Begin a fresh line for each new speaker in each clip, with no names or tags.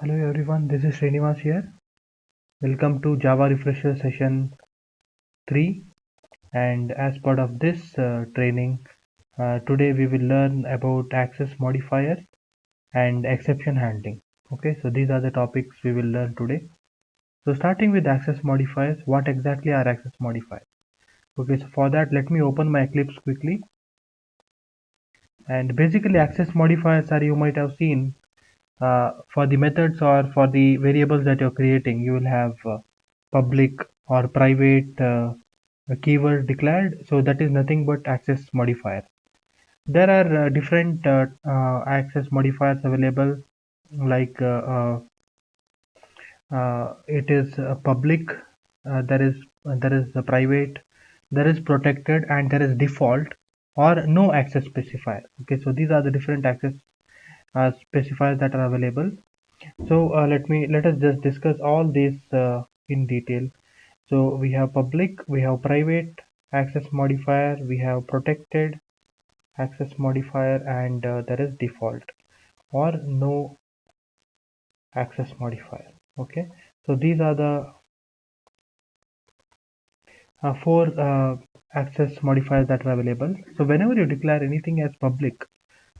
Hello everyone, this is Srinivas here. Welcome to Java Refresher session 3, and as part of this training, today we will learn about access modifiers and exception handling. Okay, so these are the topics we will learn today. So starting with access modifiers, what exactly are access modifiers? Okay, so for that let me open my Eclipse quickly. And basically access modifiers are, you might have seen, for the methods or for the variables that you're creating, you will have public or private keyword declared. So that is nothing but access modifier. There are different access modifiers available, like it is public, there is a private, there is protected, and there is default or no access specifier. Okay, so these are the different access specifiers that are available. So let us just discuss all these in detail. So we have public, we have private access modifier, we have protected access modifier, and there is default or no access modifier. Okay, so these are the four access modifiers that are available. So whenever you declare anything as public,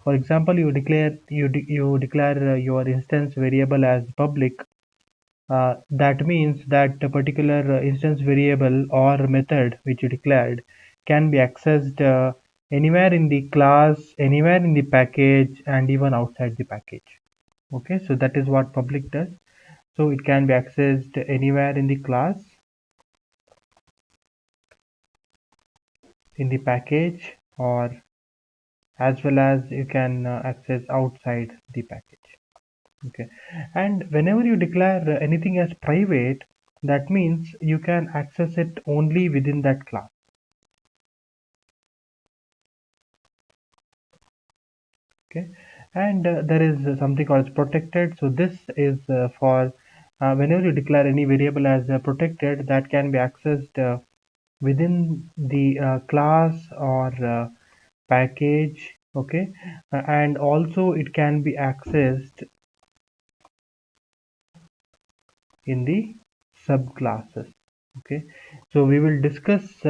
for example, you declare your instance variable as public. That means that a particular instance variable or method which you declared can be accessed anywhere in the class, anywhere in the package, and even outside the package. Okay, so that is what public does. So it can be accessed anywhere in the class, in the package, or as well as you can access outside the package. Okay, and whenever you declare anything as private, that means you can access it only within that class. Okay, and there is something called protected. So this is for whenever you declare any variable as protected, that can be accessed within the class or package. Okay, and also it can be accessed in the subclasses. Okay, so we will discuss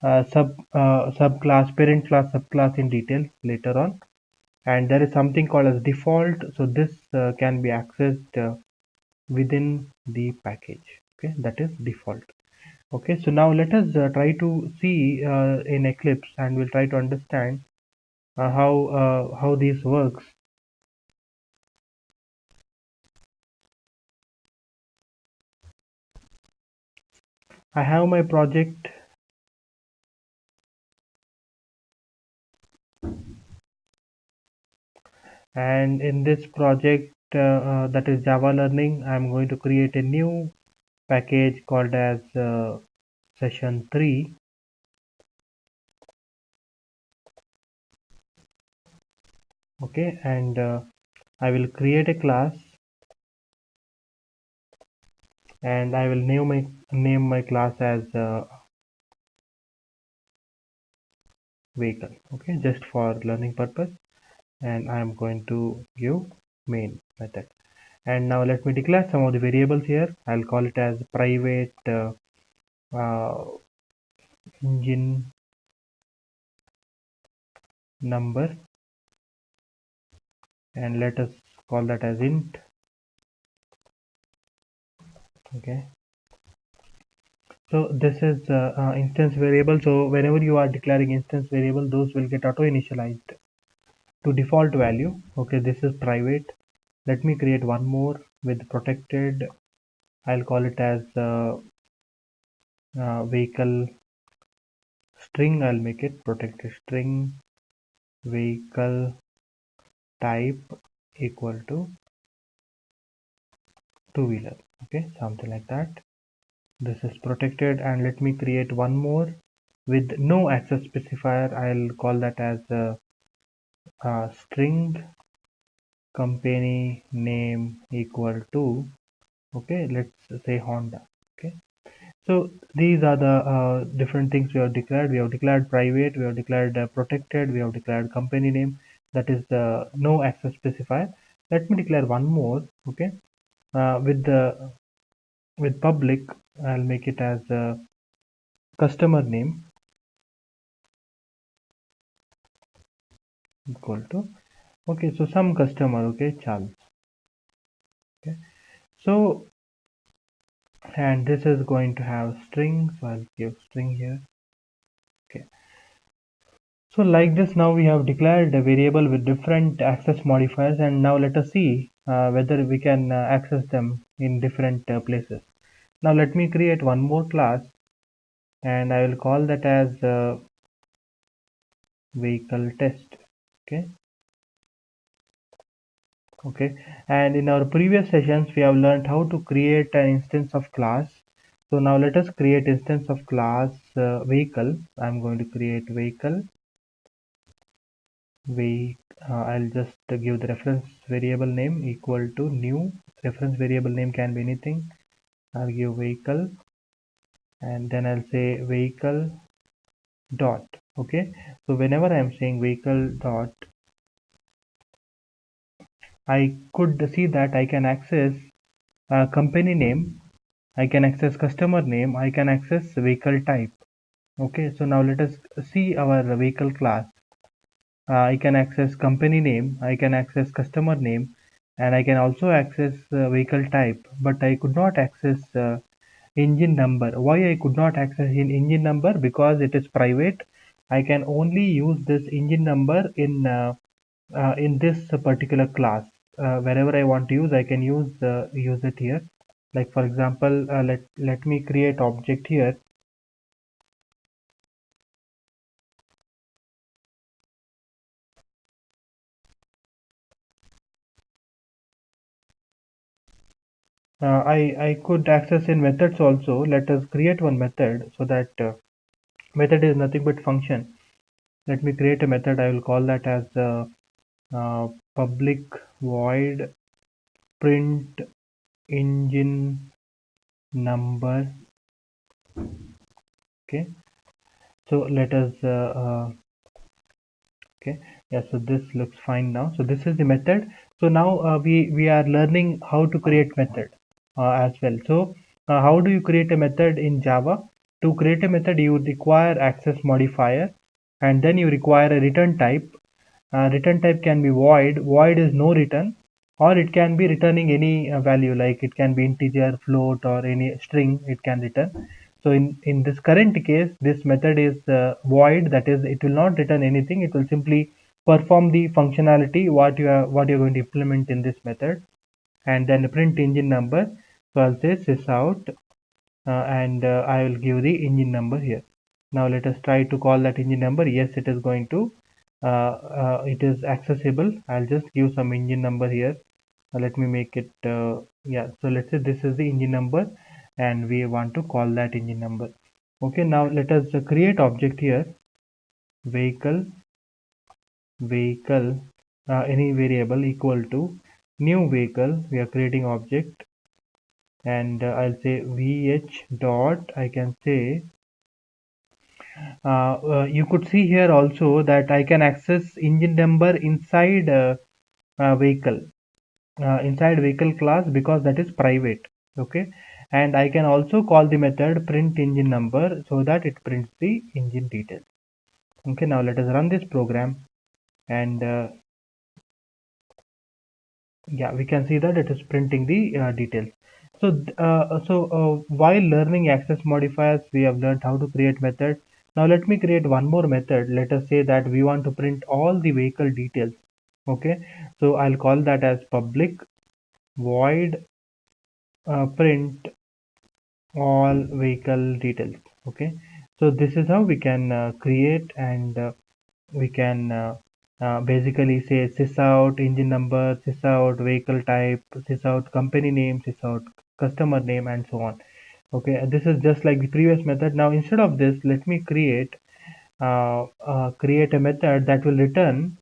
subclass, parent class, subclass in detail later on. And there is something called as default. So this can be accessed within the package. Okay, that is default. Okay, so now let us try to see in Eclipse, and we'll try to understand how this works. I have my project, and in this project that is Java Learning, I'm going to create a new package called as session 3. Okay, and I will create a class, and I will name my class as vehicle. Okay, just for learning purpose, and I am going to give main method. And now let me declare some of the variables here. I'll call it as private uh, engine number, and let us call that as int. Okay, so this is instance variable. So whenever you are declaring instance variable, those will get auto initialized to default value. Okay, this is private. Let me create one more with protected. I'll call it as vehicle string. I'll make it protected string vehicle type equal to two-wheeler. Okay, something like that. This is protected, and let me create one more with no access specifier. I'll call that as string company name equal to, okay, let's say Honda. Okay, so these are the different things we have declared. We have declared private, we have declared protected, we have declared company name, that is no access specifier. Let me declare one more. Okay, with public, I'll make it as a customer name equal to, okay, so some customer, okay, Charles. Okay, so, and this is going to have string, so I'll give string here. Okay, so like this, now we have declared a variable with different access modifiers, and now let us see whether we can access them in different places. Now let me create one more class, and I will call that as vehicle test. Okay, okay, and in our previous sessions we have learned how to create an instance of class. So now let us create instance of class vehicle. I'm going to create vehicle. I'll just give the reference variable name equal to new. Reference variable name can be anything. I'll give vehicle, and then I'll say vehicle dot. Okay, so whenever I'm saying vehicle dot, I could see that I can access company name, I can access customer name, I can access vehicle type. Okay, so now let us see our vehicle class. I can access company name, I can access customer name, and I can also access vehicle type, but I could not access engine number. Why I could not access in engine number? Because it is private. I can only use this engine number in this particular class. Wherever I want to use, I can use it here. Like for example, let me create object here. I could access in methods also. Let us create one method, so that method is nothing but function. Let me create a method. I will call that as public void print engine number. Okay, so let us okay, yeah, so this looks fine now. So this is the method. So now we are learning how to create method as well. So how do you create a method in Java? To create a method, you require access modifier, and then you require a return type. Return type can be void. Void is no return, or it can be returning any value, like it can be integer, float, or any string it can return. So in this current case, this method is void. That is, it will not return anything. It will simply perform the functionality what you're going to implement in this method, and then print engine number. So I'll say sysout, and I will give the engine number here. Now let us try to call that engine number. Yes, it is going to, it is accessible. I'll just give some engine number here. Let me make it, yeah, so let's say this is the engine number, and we want to call that engine number. Okay, now let us create object here, vehicle, vehicle, any variable equal to new vehicle. We are creating object, and I'll say vh dot, I can say you could see here also that I can access engine number inside vehicle, inside vehicle class, because that is private. Okay, and I can also call the method print engine number, so that it prints the engine details. Okay, now let us run this program, and yeah, we can see that it is printing the details. So while learning access modifiers, we have learned how to create methods. Now let me create one more method. Let us say that we want to print all the vehicle details. Okay, so I'll call that as public void print all vehicle details. Okay, so this is how we can create, and we can basically say sysout engine number, sysout vehicle type, sysout company name, sysout customer name, and so on. Okay, this is just like the previous method. Now instead of this, let me create a method that will return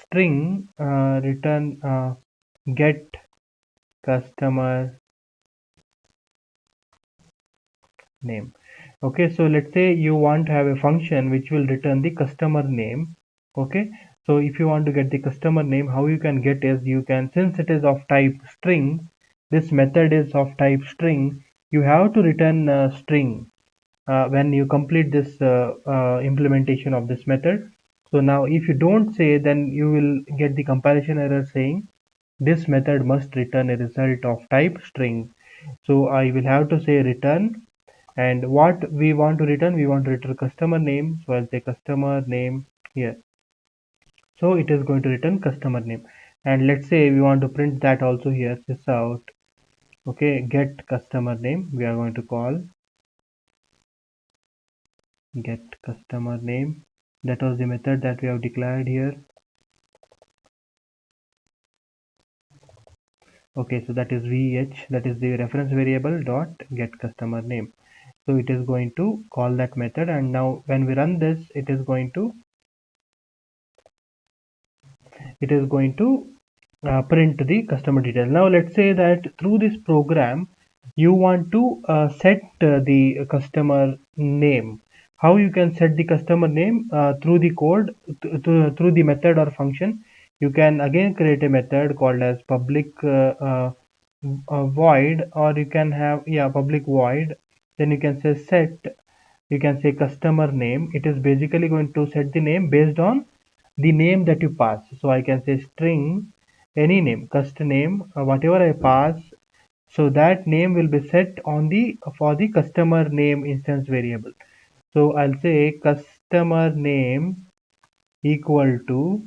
string, return get customer name. Okay, so let's say you want to have a function which will return the customer name. Okay, So if you want to get the customer name, how you can get is, you can, since it is of type string, this method is of type string, you have to return a string when you complete this implementation of this method. So now if you don't say, then you will get the comparison error saying this method must return a result of type string. So I will have to say return, and what we want to return, we want to return customer name. So I'll say customer name here. So it is going to return customer name. And let's say we want to print that also here, this out. Okay, get customer name, we are going to call get customer name. That was the method that we have declared here. Okay, so that is vh, that is the reference variable dot get customer name. So it is going to call that method, and now when we run this, it is going to print the customer detail. Now let's say that through this program you want to set the customer name. How you can set the customer name? Through the code, through the method or function, you can again create a method called as public void, or you can have, yeah, public void. Then you can say set, you can say customer name. It is basically going to set the name based on the name that you pass. So I can say string any name, cust name, whatever I pass, so that name will be set on the for the customer name instance variable. So I'll say customer name equal to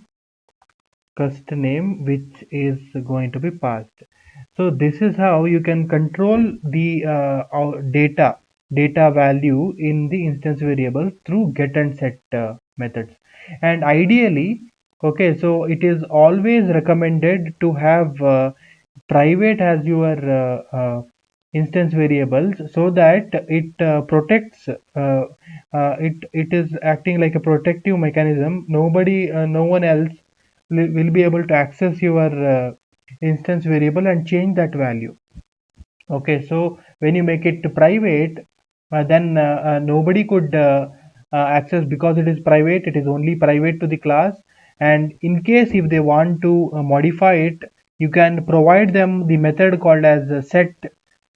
cust name, which is going to be passed. So this is how you can control the data value in the instance variable through get and set methods. And ideally, okay, so it is always recommended to have private as your instance variables, so that it protects, it is acting like a protective mechanism. No one else will be able to access your instance variable and change that value. Okay, so when you make it private, then nobody could access, because it is private. It is only private to the class, and in case if they want to modify it, you can provide them the method called as set,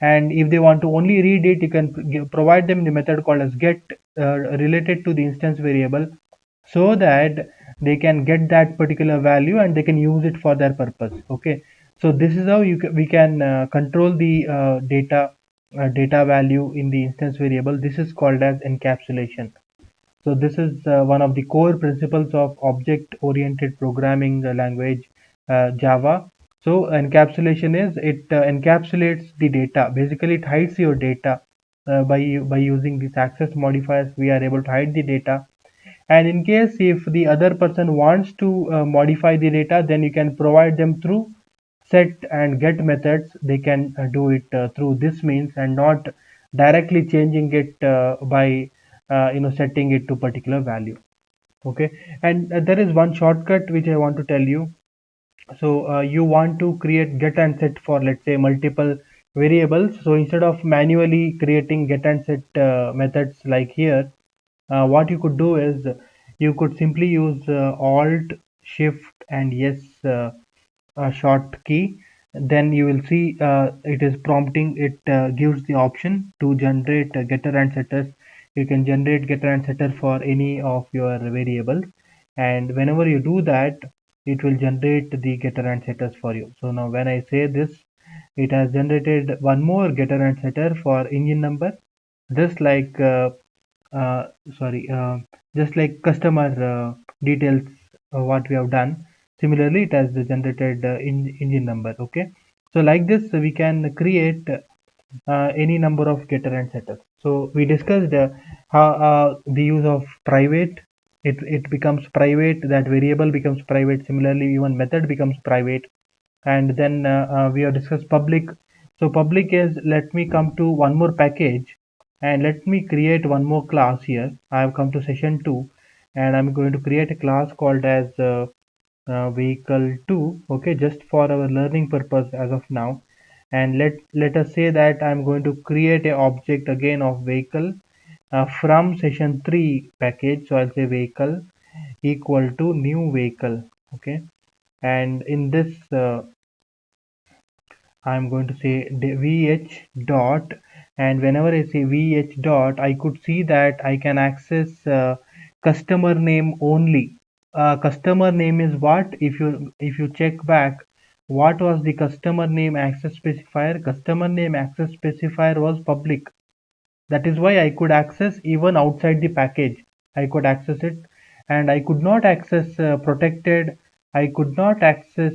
and if they want to only read it, you can provide them the method called as get related to the instance variable, so that they can get that particular value and they can use it for their purpose. Okay, so this is how we can control the data value in the instance variable. This is called as encapsulation. So this is one of the core principles of object oriented programming language, Java. So encapsulation is, it encapsulates the data. Basically it hides your data. By using these access modifiers, we are able to hide the data. And in case if the other person wants to modify the data, then you can provide them through set and get methods. They can do it through this means, and not directly changing it by setting it to particular value. Okay, and there is one shortcut which I want to tell you. So you want to create get and set for, let's say, multiple variables. So instead of manually creating get and set methods like here, what you could do is, you could simply use alt shift and yes, short key. Then you will see it is prompting, it gives the option to generate getter and setters. You can generate getter and setter for any of your variables, and whenever you do that, it will generate the getter and setters for you. So now when I say this, it has generated one more getter and setter for engine number, just like uh, sorry just like customer details, what we have done. Similarly, it has generated engine number. Okay, so like this we can create any number of getter and setter. So we discussed how the use of private, it becomes private, that variable becomes private. Similarly, even method becomes private. And then we have discussed public. So public is, let me come to one more package, and let me create one more class here. I have come to session 2, and I'm going to create a class called as vehicle 2. Okay, just for our learning purpose as of now. And let us say that I'm going to create a object again of vehicle from session 3 package. So I'll say vehicle, equal to new vehicle. Okay, and in this I'm going to say vh dot, and whenever I say vh dot, I could see that I can access customer name only. Customer name is what? If you check back, what was the customer name access specifier? Customer name access specifier was public. That is why I could access even outside the package. I could access it, and I could not access protected. I could not access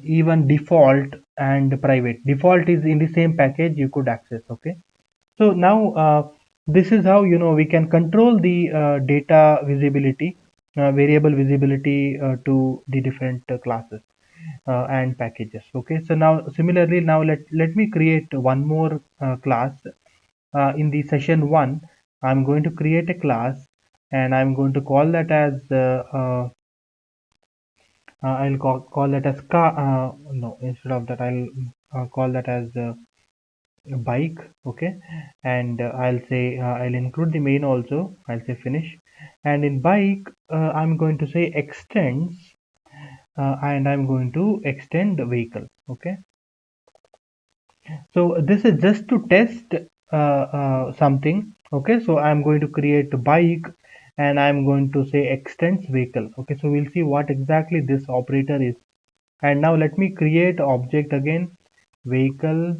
even default and private. Default is in the same package you could access. Okay, so now this is how we can control the data visibility, variable visibility to the different classes and packages. Okay, so now similarly, now let me create one more class. In the session 1, I'm going to create a class, and I'm going to call that as I'll call that as car. No, instead of that, I'll call that as bike. Okay, and I'll say I'll include the main also. I'll say finish, and in bike I'm going to say extends, and I'm going to extend the vehicle. Okay, so this is just to test something. Okay, so I'm going to create a bike, and I'm going to say extends vehicle. Okay, so we'll see what exactly this operator is. And now let me create object again, vehicle,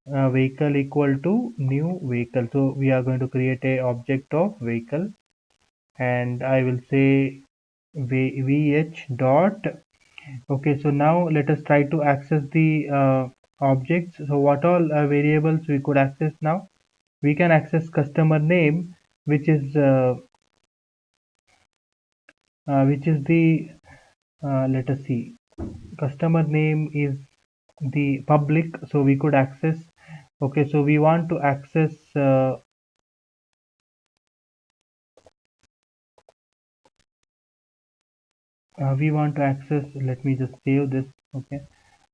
vehicle equal to new vehicle. So we are going to create a object of vehicle, and I will say vh dot. Okay, so now let us try to access the objects. So what all variables we could access now? We can access customer name, which is the let us see, customer name is the public, so we could access. Okay, so we want to access let me just save this. Okay,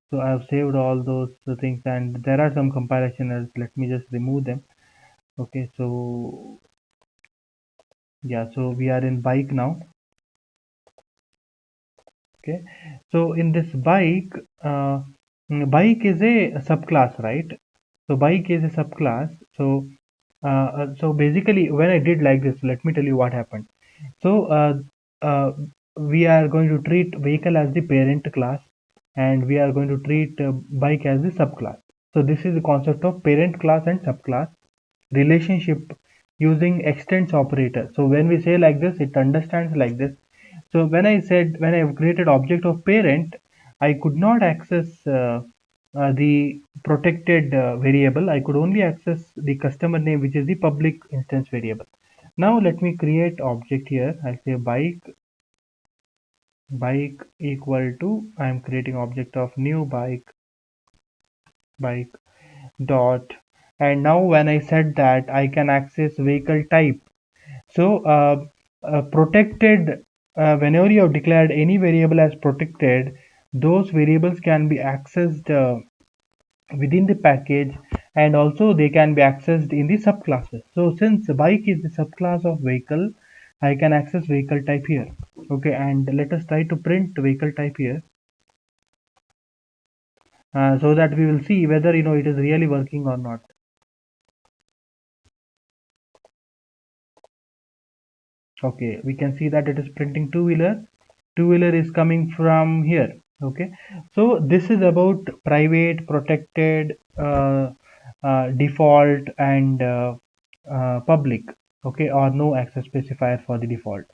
so I have saved all those things, and there are some comparison errors. Let me just remove them. Okay, so yeah, so we are in bike now. Okay, so in this bike, bike is a subclass, right? So bike is a subclass. So so basically, when I did like this, let me tell you what happened. So uh, we are going to treat vehicle as the parent class, and we are going to treat bike as the subclass. So this is the concept of parent class and subclass relationship using extends operator. So when we say like this, it understands like this. So when I said, when I have created object of parent, I could not access the protected variable. I could only access the customer name, which is the public instance variable. Now let me create object here. I'll say bike equal to, I'm creating object of new bike dot, and now when I said that, I can access vehicle type. So protected, whenever you have declared any variable as protected, those variables can be accessed within the package, and also they can be accessed in the subclasses. So since bike is the subclass of vehicle, I can access vehicle type here. Okay, and let us try to print vehicle type here, so that we will see whether it is really working or not. Okay, we can see that it is printing two-wheeler is coming from here. Okay, so this is about private, protected, default, and public. Okay, or no access specifier for the default.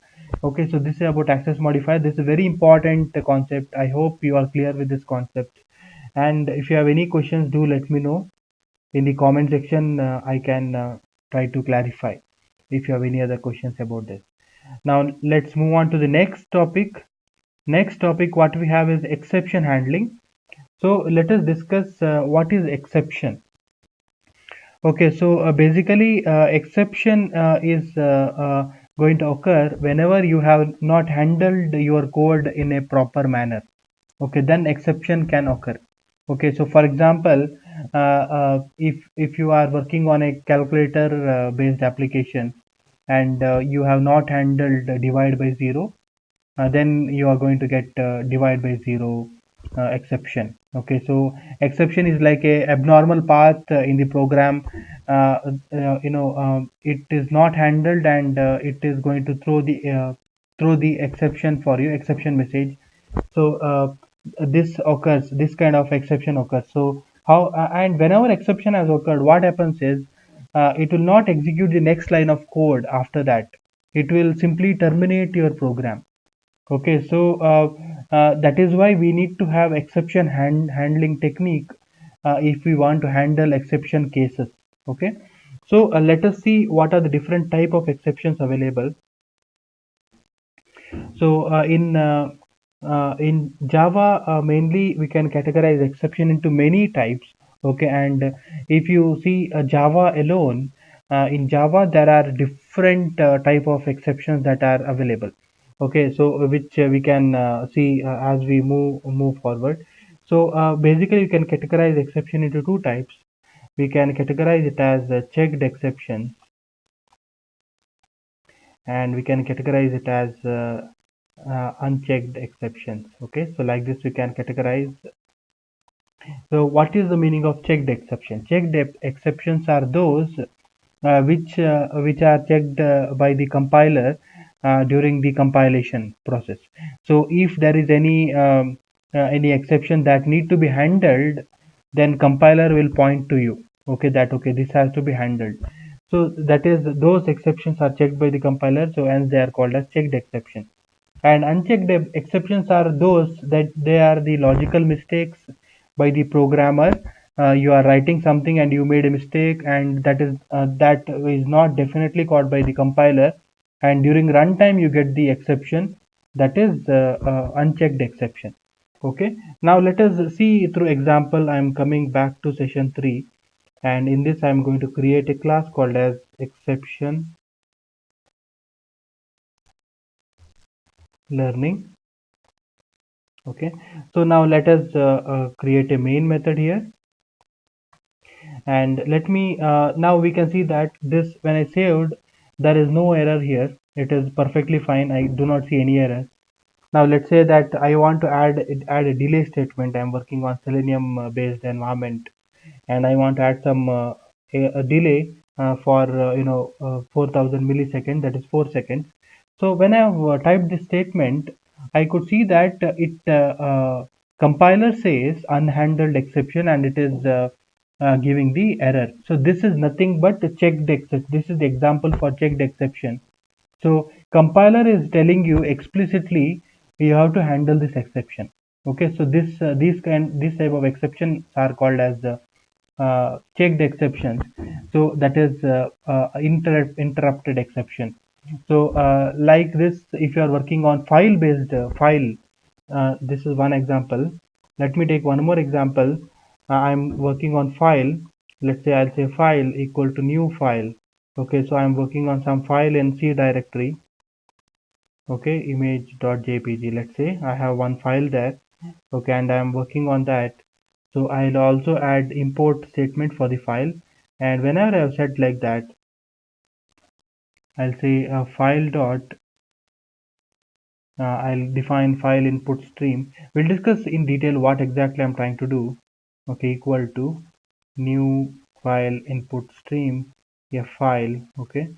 Okay, so this is about access modifier. This is a very important concept. I hope you are clear with this concept, and if you have any questions, do let me know in the comment section. I can try to clarify if you have any other questions about this. Now let's move on to the next topic. Next topic what we have is exception handling. So let us discuss what is exception. Okay, so basically exception is going to occur whenever you have not handled your code in a proper manner. Okay, then exception can occur. Okay, so for example, if you are working on a calculator based application, and you have not handled divide by 0, then you are going to get divide by 0 exception. Okay, so exception is like a abnormal path in the program. It is not handled, and it is going to throw the exception for you, exception message. So this kind of exception occurs. So how and whenever exception has occurred, what happens is it will not execute the next line of code after that. It will simply terminate your program. Okay, so that is why we need to have exception handling technique if we want to handle exception cases. Okay, so let us see what are the different type of exceptions available. So in Java, mainly we can categorize exception into many types. Okay, and if you see Java alone, in Java there are different type of exceptions that are available. Okay, so which we can see as we move forward. So basically, you can categorize exception into two types. We can categorize it as checked exceptions, and we can categorize it as unchecked exceptions. Okay, so like this we can categorize. So what is the meaning of checked exception? Exceptions are those which are checked by the compiler during the compilation process. So if there is any exception that need to be handled, then compiler will point to you. Okay, that okay, this has to be handled. So that is, those exceptions are checked by the compiler. So hence they are called as checked exception. And unchecked exceptions are those that they are the logical mistakes by the programmer. You are writing something and you made a mistake, and that is not definitely caught by the compiler, and during runtime you get the exception. That is unchecked exception. Okay, now let us see through example. I'm coming back to session 3, and in this I'm going to create a class called as exception learning. Okay, so now let us create a main method here, and let me now we can see that this, when I saved, there is no error here. It is perfectly fine. I do not see any error. Now let's say that I want to add a delay statement. I'm working on Selenium based environment, and I want to add some a delay for 4000 millisecond, that is 4 seconds. So when I have typed this statement, I could see that compiler says unhandled exception, and it is giving the error. So this is nothing but checked exception. This is the example for checked exception. So compiler is telling you explicitly you have to handle this exception. Okay, so this type of exceptions are called as checked exceptions. So that is interrupted exception. So like this, if you are working on file based this is one example. Let me take one more example. I'm working on file. Let's say I'll say file equal to new file. Okay, so I'm working on some file in C directory. Okay, image.jpg. Let's say I have one file there. Okay, and I'm working on that. So I'll also add import statement for the file, and whenever I've said like that, I'll say file dot I'll define file input stream. We'll discuss in detail what exactly I'm trying to do. Okay, equal to new file input stream, a file. Okay,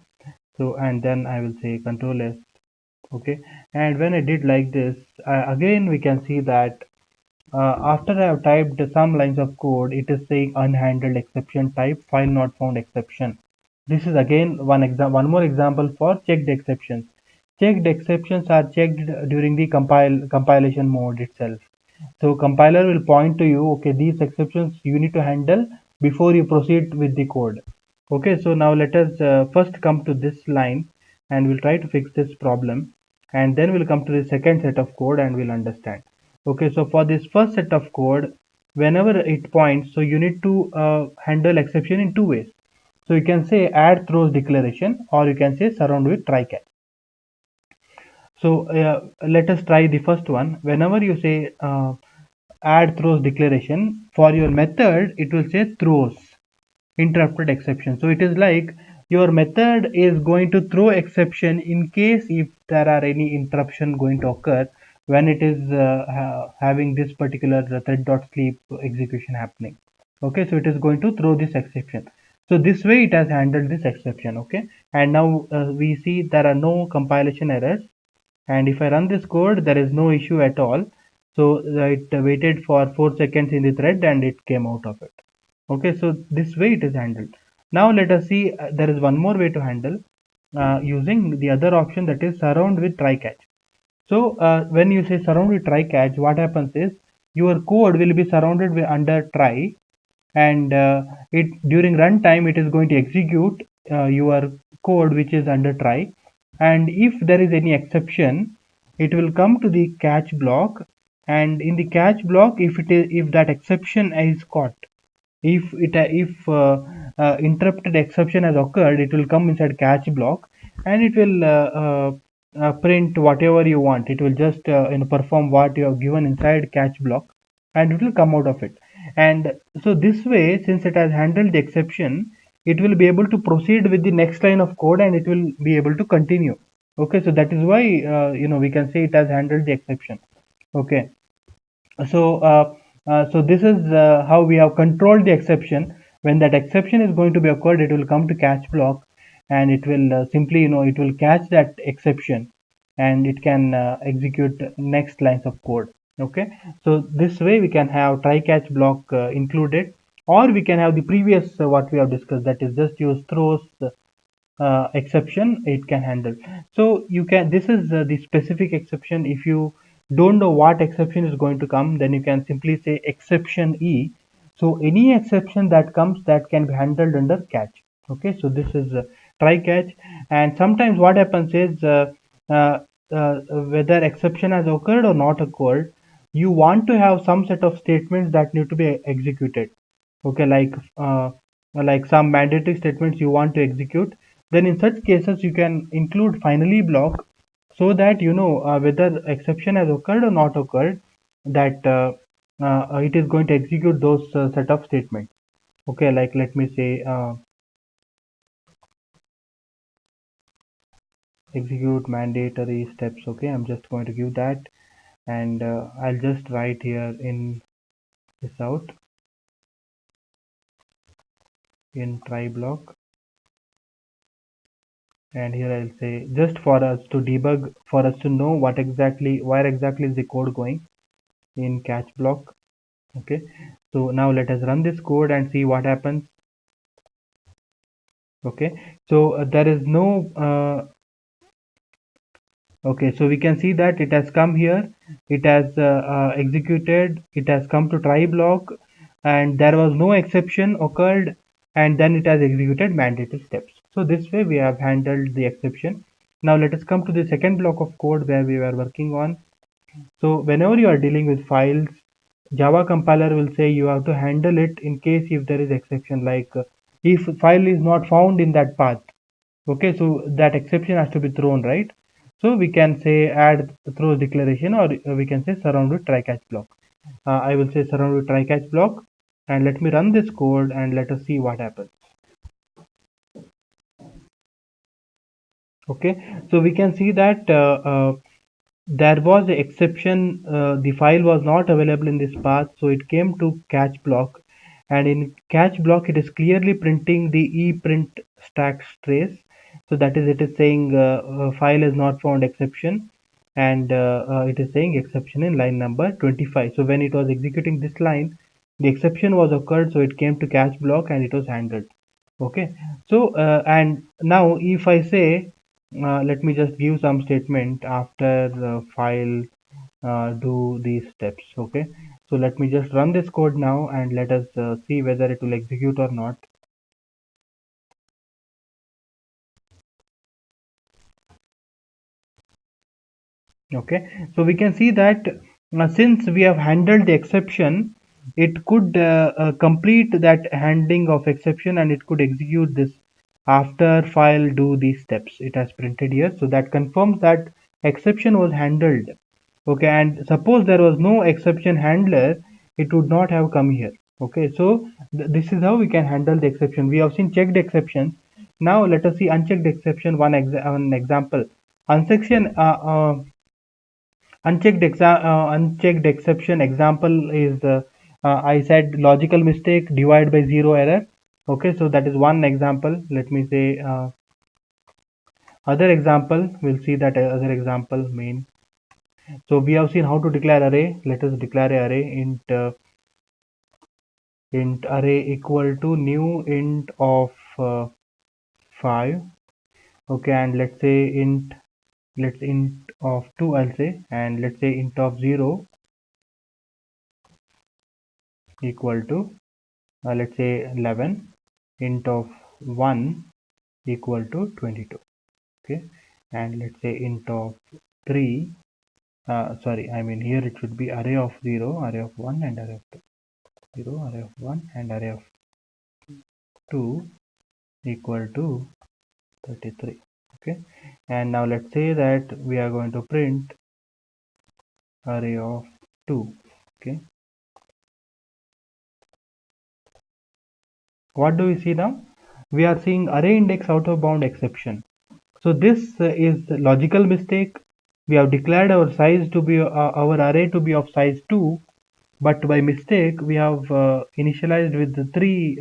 so and then I will say control S. Okay, and when I did like this, again we can see that after I have typed some lines of code, it is saying unhandled exception type file not found exception. This is again one more example for checked exceptions. Checked exceptions are checked during the compilation mode itself. So compiler will point to you, okay, these exceptions you need to handle before you proceed with the code. Okay, so now let us first come to this line, and we'll try to fix this problem, and then we'll come to the second set of code and we'll understand. Okay, so for this first set of code, whenever it points, so you need to handle exception in two ways. So you can say add throws declaration, or you can say surround with try catch. So let us try the first one. Whenever you say add throws declaration, for your method it will say throws interrupted exception. So it is like your method is going to throw exception in case if there are any interruption going to occur when it is having this particular thread.sleep execution happening. Okay, so it is going to throw this exception. So this way it has handled this exception. Okay, and now we see there are no compilation errors, and if I run this code there is no issue at all. So it waited for 4 seconds in the thread and it came out of it. Okay, so this way it is handled. Now let us see, there is one more way to handle using the other option, that is surround with try catch. So when you say surround with try catch, what happens is your code will be surrounded with under try, and it during runtime it is going to execute your code which is under try, and if there is any exception it will come to the catch block, and in the catch block if that exception is caught, if interrupted exception has occurred, it will come inside catch block, and it will print whatever you want. It will just perform what you have given inside catch block, and it will come out of it. And so this way, since it has handled the exception, it will be able to proceed with the next line of code, and it will be able to continue. Okay, so that is why we can say it has handled the exception. Okay, so so this is how we have controlled the exception. When that exception is going to be occurred, it will come to catch block, and it will simply it will catch that exception, and it can execute next lines of code. Okay, so this way we can have try catch block included, or we can have the previous what we have discussed, that is just use throws exception it can handle. So you can, this is the specific exception. If you don't know what exception is going to come, then you can simply say exception E. So any exception that comes, that can be handled under catch. Okay, so this is try catch. And sometimes what happens is uh, whether exception has occurred or not occurred, you want to have some set of statements that need to be executed. Okay, like some mandatory statements you want to execute, then in such cases you can include finally block, so that whether exception has occurred or not occurred, that it is going to execute those set of statements. Okay, like let me say execute mandatory steps. Okay, I'm just going to give that, and I'll just write here in this out in try block, and here I'll say just for us to debug, for us to know what exactly, where exactly is the code going, in catch block. Okay, so now let us run this code and see what happens. Okay, so there is no okay, so we can see that it has come here, it has executed, it has come to try block, and there was no exception occurred, and then it has executed mandatory steps. So this way we have handled the exception. Now let us come to the second block of code where we were working on. So whenever you are dealing with files, Java compiler will say you have to handle it in case if there is exception, like if file is not found in that path. Okay, so that exception has to be thrown, right? So we can say add throws declaration, or we can say surround with try catch block. I will say surround with try catch block, and let me run this code and let us see what happens. Okay, so we can see that there was an exception, the file was not available in this path, so it came to catch block, and in catch block it is clearly printing the eprint stack trace. So that is, it is saying file is not found exception, and it is saying exception in line number 25. So when it was executing this line, the exception was occurred, so it came to catch block and it was handled. Okay, so and now if I say let me just give some statement after file do these steps. Okay, so let me just run this code now and let us see whether it will execute or not. Okay, so we can see that since we have handled the exception, it could complete that handling of exception, and it could execute this after file do these steps. It has printed here, so that confirms that exception was handled. Okay, and suppose there was no exception handler, it would not have come here. Okay, so this is how we can handle the exception. We have seen checked exceptions. Now let us see unchecked exception, one example. Unchecked exception example is I said logical mistake divide by zero error. Okay, so that is one example. Let me say other example. We'll see that other example main. So we have seen how to declare array. Let us declare array int array equal to new int of 5. Okay, and let's say int of 2 I'll say, and let's say int of 0 equal to let's say 11, int of 1 equal to 22. Okay, and let's say int of 3 sorry, I mean here it should be array of 0, array of 1 and array of 2. 0, array of 1 and array of 2 equal to 33. Okay, and now let's say that we are going to print array of 2. Okay, what do we see now? We are seeing array index out of bound exception. So this is logical mistake. We have declared our size to be our array to be of size 2, but by mistake we have initialized with the 3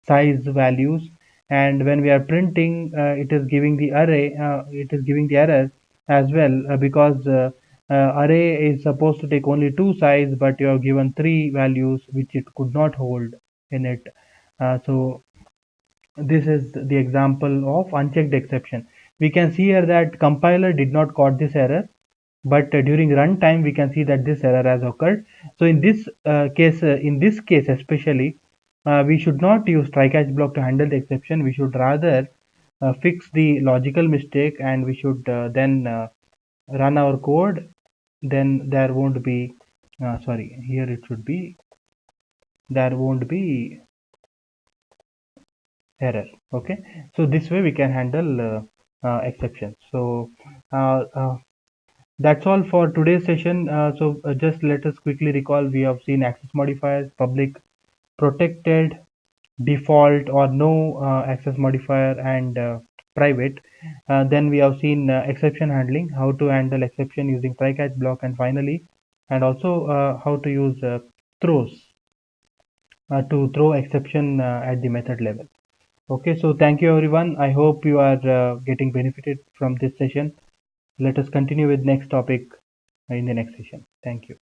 size values, and when we are printing it is giving the array it is giving the error as well because array is supposed to take only 2 size, but you have given 3 values which it could not hold in it. So this is the example of unchecked exception. We can see here that compiler did not caught this error, but during runtime we can see that this error has occurred. So in this case especially, we should not use try catch block to handle the exception. We should rather fix the logical mistake, and we should then run our code. Then there won't be sorry, here it should be there won't be error. Okay, so this way we can handle exceptions. So that's all for today's session. Just let us quickly recall. We have seen access modifiers, public, protected, default or no access modifier, and private. Then we have seen exception handling, how to handle exception using try catch block, and finally, and also how to use throws to throw exception at the method level. Okay, so thank you everyone. I hope you are getting benefited from this session. Let us continue with next topic in the next session. Thank you.